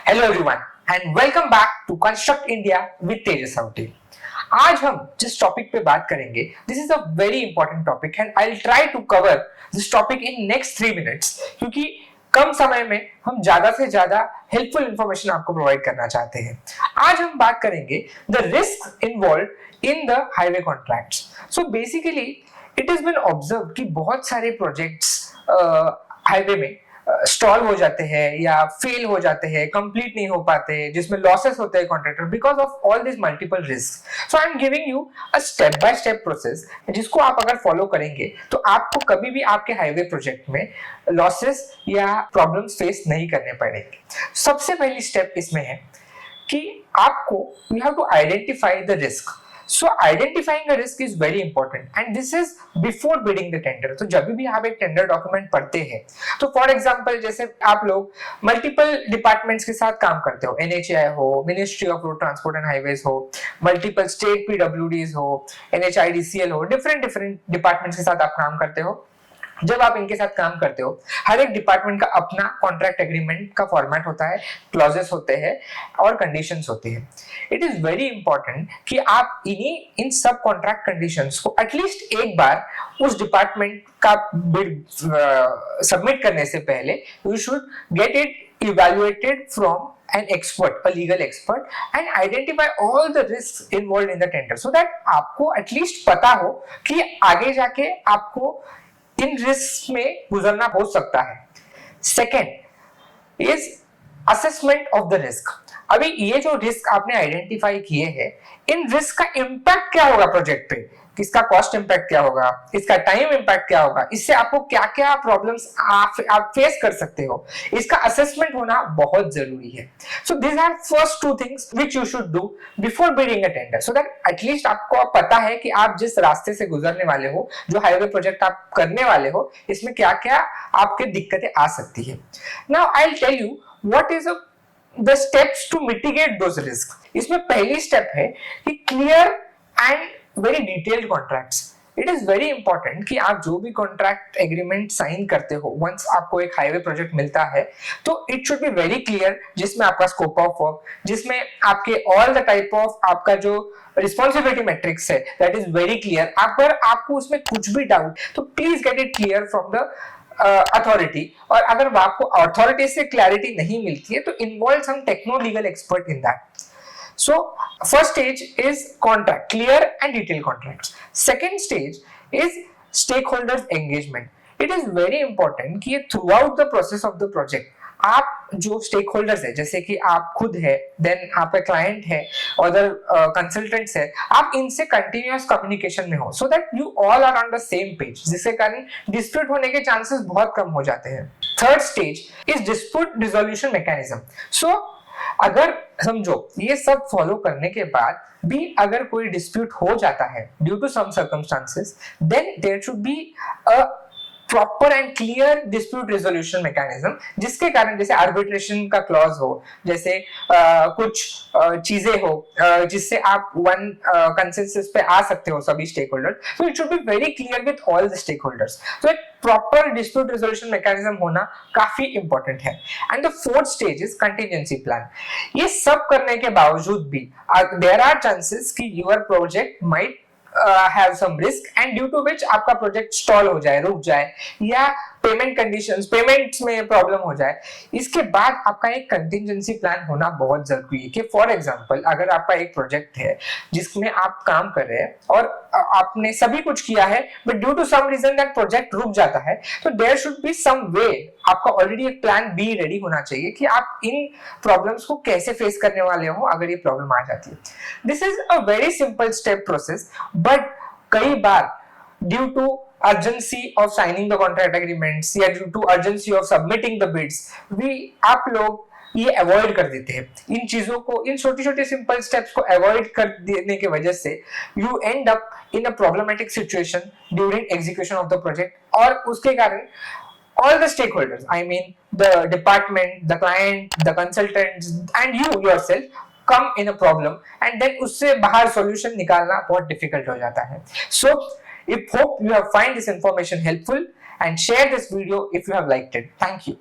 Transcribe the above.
Hello everyone and welcome back to construct India with Tejas Awati. आज हम जिस टॉपिक पे बात करेंगे, this is a very important topic and I will try to cover this topic in next 3 minutes, क्योंकि कम समय में हम ज्यादा से ज्यादा हेल्पफुल इंफॉर्मेशन आपको प्रोवाइड करना चाहते हैं। आज हम बात करेंगे the risk involve in the highway contracts. So basically it is been observe कि बहुत सारे प्रोजेक्ट्स हाईवे में स्टॉल हो जाते हैं या फेल हो जाते हैं, कंप्लीट नहीं हो पाते, जिसमें लॉसेस होते हैं contractor because of all this multiple risk. So I am giving you a step by step process, जिसको आप अगर फॉलो करेंगे तो आपको कभी भी आपके हाईवे प्रोजेक्ट में लॉसेस या प्रॉब्लम्स फेस नहीं करने पड़ेंगे। सबसे पहली स्टेप इसमें है कि आपको you have to identify the risk. So identifying a risk is very important and this is before bidding the tender। तो जब भी आप एक टेंडर डॉक्यूमेंट पढ़ते हैं तो फॉर एग्जांपल जैसे आप लोग मल्टीपल डिपार्टमेंट्स के साथ काम करते हो, NHAI हो, ministry of road transport and highways हो, मल्टीपल स्टेट PWDs हो, NHIDCL हो, डिफरेंट डिपार्टमेंट्स के साथ आप काम करते हो। जब आप इनके साथ काम करते हो, हर एक डिपार्टमेंट का अपना कॉन्ट्रैक्ट एग्रीमेंट का फॉर्मेट होता है, क्लॉजेस होते हैं और कंडीशंस होती है। इट इज वेरी इंपॉर्टेंट कि आप इन सब कॉन्ट्रैक्ट कंडीशंस को एटलीस्ट एक बार उस डिपार्टमेंट का बिड सबमिट करने से पहले you should get it evaluated from an expert, a legal expert, and identify all the risks involved in the tender so that आपको एटलीस्ट पता हो कि आगे जाके आपको इन रिस्क में गुजरना हो सकता है। Second is assessment of the risk. अभी ये जो रिस्क आपने आइडेंटिफाई किए हैं, इन रिस्क का इंपैक्ट क्या होगा प्रोजेक्ट पे, इसका कॉस्ट इंपैक्ट क्या होगा, इसका टाइम इंपैक्ट क्या होगा, इससे आपको क्या क्या प्रॉब्लम्स आप फेस कर सकते हो, इसका असेसमेंट होना बहुत जरूरी है। So this are first two things which you should do before bidding a tender, so that at least आपको पता है कि आप जिस रास्ते से गुजरने वाले हो, जो हाईवे प्रोजेक्ट आप करने वाले हो, इसमें क्या क्या आपके दिक्कतें आ सकती है। Now I will tell you what is the steps to mitigate those risk. इसमें पहली स्टेप है कि clear and very detailed contracts. It is very important कि आप जो भी कॉन्ट्रैक्ट एग्रीमेंट साइन करते हो, वंस आपको एक हाईवे प्रोजेक्ट मिलता है तो it should be very clear, जिसमें आपका स्कोप ऑफ वर्क, जिसमें आपके ऑल द टाइप ऑफ आपका जो रिस्पॉन्सिबिलिटी मैट्रिक्स है, दैट इज वेरी क्लियर। अगर आपको उसमें कुछ भी डाउट तो please get it clear from the authority, और अगर आपको अथॉरिटी से क्लैरिटी नहीं मिलती है तो involve some techno legal expert in that. So first stage is contract, clear and detailed contracts. Second stage is stakeholders engagement. It is very important कि throughout the process of the project आप जो stake holders है, जैसे कि आप खुद है, then आपका क्लाइंट है, अदर कंसल्टेंट्स है, आप इनसे कंटिन्यूअस कम्युनिकेशन में हो so that you all are on the same page, जिसके कारण डिस्प्यूट होने के चांसेस बहुत कम हो जाते हैं। Third stage is dispute resolution mechanism. So अगर समझो ये सब फॉलो करने के बाद भी अगर कोई डिस्प्यूट हो जाता है due to some circumstances, then there should be a proper and clear dispute resolution mechanism, जिसके कारण जैसे आर्बिट्रेशन का क्लॉज हो, जैसे कुछ चीजें हो जिससे आप वन कंसेंसस पे आ सकते हो सभी stakeholder. So it should be very clear with all the stakeholders. तो एक प्रॉपर डिस्प्यूट रेजोल्यूशन मैकेनिज्म होना काफी इंपॉर्टेंट है। And the fourth stage is contingency plan. ये सब करने के बावजूद भी देयर आर चांसेस कि your project might have some risk and due to which आपका प्रोजेक्ट स्टॉल हो जाए, रुक जाए, या पेमेंट कंडीशंस, पेमेंट्स में प्रॉब्लम हो जाए। इसके बाद आपका एक कंटिजेंसी प्लान होना बहुत जरूरी है कि फॉर एग्जांपल अगर आपका एक प्रोजेक्ट है जिसमें आप काम कर रहे हैं और आपने सभी कुछ किया है but due to some reason that project रुक जाता है, तो there should be some way, आपका ऑलरेडी एक प्लान बी रेडी होना चाहिए कि आप इन प्रॉब्लम्स को कैसे फेस करने वाले हो अगर ये प्रॉब्लम आ जाती है। This is a very simple step process, but कई बार due to urgency of signing the contract agreements या due to urgency of submitting the bids, आप लोग ये अवॉइड कर देते हैं इन चीजों को, इन छोटी छोटी सिंपल स्टेप्स को अवॉइड कर देने की वजह से you and up in a problematic situation during execution of the project, और उसके कारण all the stakeholders, I mean the department, the client, the consultants and you yourself come in a problem and then उससे बाहर solution निकालना बहुत difficult हो जाता है। So if hope you have find this information helpful and share this video if you have liked it. Thank you.